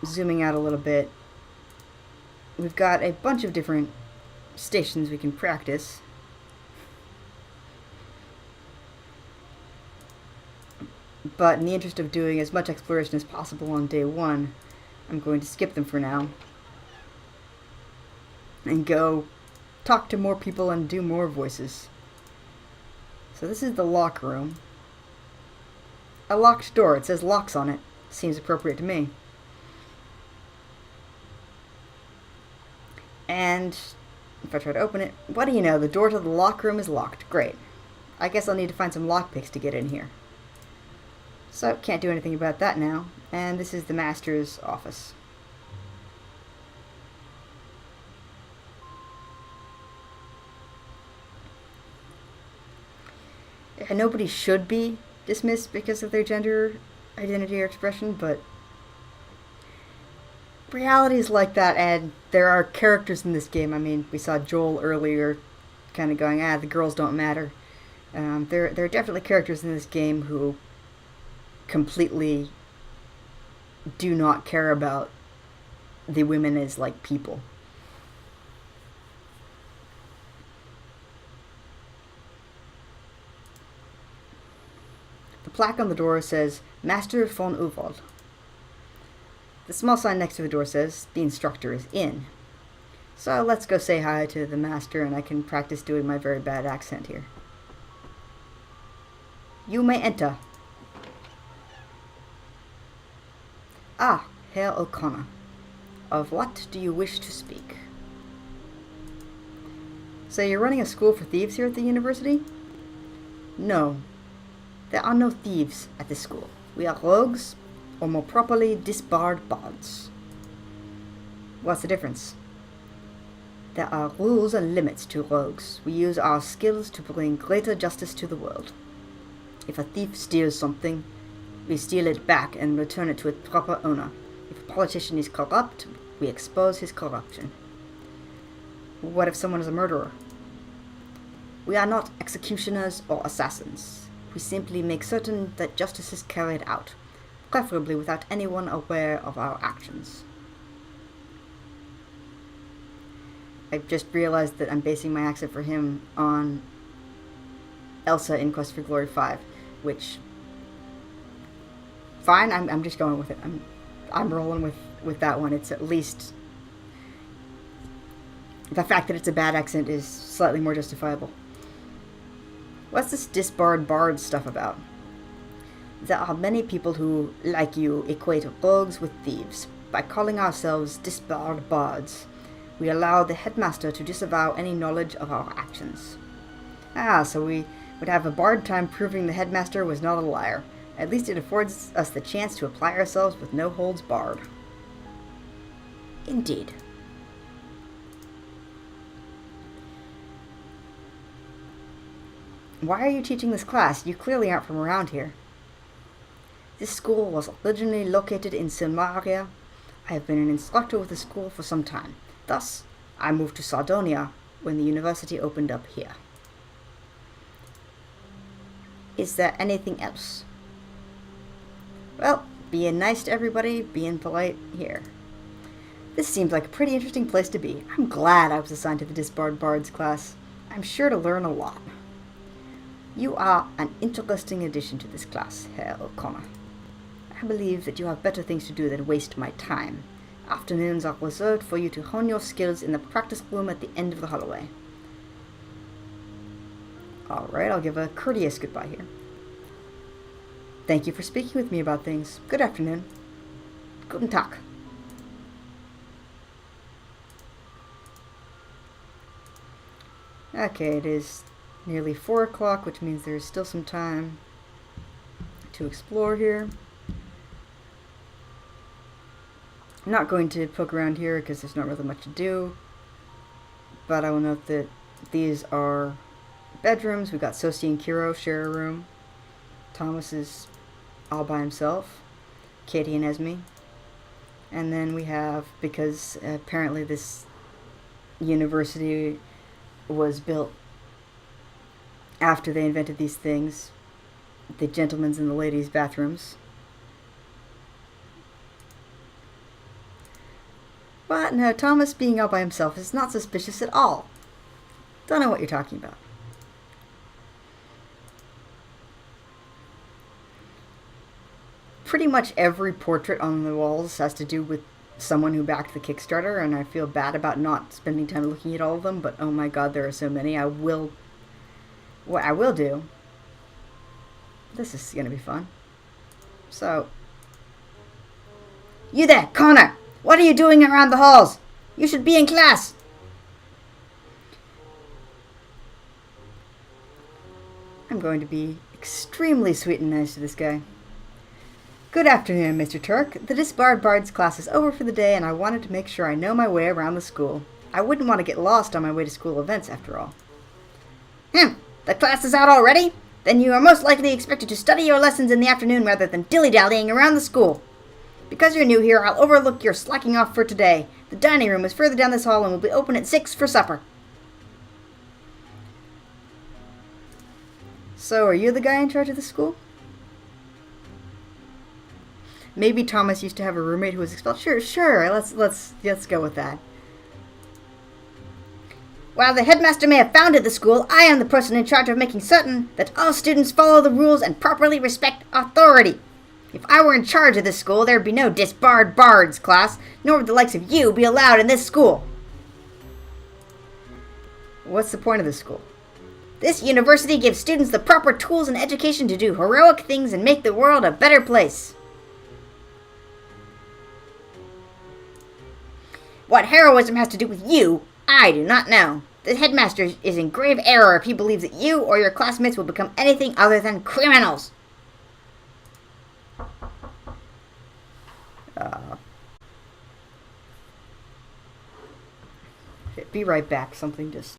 zooming out a little bit, we've got a bunch of different stations we can practice. But in the interest of doing as much exploration as possible on day one, I'm going to skip them for now and go talk to more people and do more voices. So this is the locker room. A locked door. It says locks on it. Seems appropriate to me. And if I try to open it, what do you know? The door to the locker room is locked. Great. I guess I'll need to find some lockpicks to get in here. So, can't do anything about that now. And this is the master's office. Nobody should be dismissed because of their gender identity or expression, but reality is like that, and there are characters in this game. I mean, we saw Joel earlier kind of going, the girls don't matter. There are definitely characters in this game who completely do not care about the women as, like, people. The plaque on the door says, Master von Uvold. The small sign next to the door says, the instructor is in. So let's go say hi to the master, and I can practice doing my very bad accent here. You may enter. Ah, Herr O'Connor. Of what do you wish to speak? So you're running a school for thieves here at the university? No. There are no thieves at this school. We are rogues, or more properly, disbarred bards. What's the difference? There are rules and limits to rogues. We use our skills to bring greater justice to the world. If a thief steals something, we steal it back and return it to its proper owner. If a politician is corrupt, we expose his corruption. What if someone is a murderer? We are not executioners or assassins. We simply make certain that justice is carried out, preferably without anyone aware of our actions. I've just realized that I'm basing my accent for him on Elsa in Quest for Glory 5, which... fine, I'm just going with it. I'm rolling with that one. It's at least... the fact that it's a bad accent is slightly more justifiable. What's this disbarred bard stuff about? There are many people who, like you, equate rogues with thieves. By calling ourselves disbarred bards, we allow the headmaster to disavow any knowledge of our actions. So we would have a bard time proving the headmaster was not a liar. At least it affords us the chance to apply ourselves with no holds barred. Indeed. Why are you teaching this class? You clearly aren't from around here. This school was originally located in Silmaria. I have been an instructor with the school for some time. Thus, I moved to Sardonia when the university opened up here. Is there anything else? Well, being nice to everybody, being polite here. This seems like a pretty interesting place to be. I'm glad I was assigned to the Disbarred Bards class. I'm sure to learn a lot. You are an interesting addition to this class, Herr O'Connor. I believe that you have better things to do than waste my time. Afternoons are reserved for you to hone your skills in the practice room at the end of the hallway. Alright, I'll give a courteous goodbye here. Thank you for speaking with me about things. Good afternoon. Guten Tag. Okay, it is nearly 4 o'clock, which means there's still some time to explore here. I'm not going to poke around here because there's not really much to do, but I will note that these are bedrooms. We've got Sosie and Kiro share a room. Thomas is all by himself. Katie and Esme. And then we have, because apparently this university was built after they invented these things, the gentlemen's and the ladies' bathrooms. What? No, Thomas being out by himself is not suspicious at all. Don't know what you're talking about. Pretty much every portrait on the walls has to do with someone who backed the Kickstarter, and I feel bad about not spending time looking at all of them, but oh my god, there are so many. What I will do, this is gonna be fun. So, you there, Connor! What are you doing around the halls? You should be in class! I'm going to be extremely sweet and nice to this guy. Good afternoon, Mr. Turk. The Disbarred Bards class is over for the day, and I wanted to make sure I know my way around the school. I wouldn't want to get lost on my way to school events, after all. The class is out already? Then you are most likely expected to study your lessons in the afternoon rather than dilly-dallying around the school. Because you're new here, I'll overlook your slacking off for today. The dining room is further down this hall and will be open at 6 for supper. So, are you the guy in charge of the school? Maybe Thomas used to have a roommate who was expelled. Sure. Let's go with that. While the headmaster may have founded the school, I am the person in charge of making certain that all students follow the rules and properly respect authority. If I were in charge of this school, there would be no Disbarred Bards class, nor would the likes of you be allowed in this school. What's the point of this school? This university gives students the proper tools and education to do heroic things and make the world a better place. What heroism has to do with you, I do not know. The headmaster is in grave error if he believes that you or your classmates will become anything other than criminals. Be right back. Something just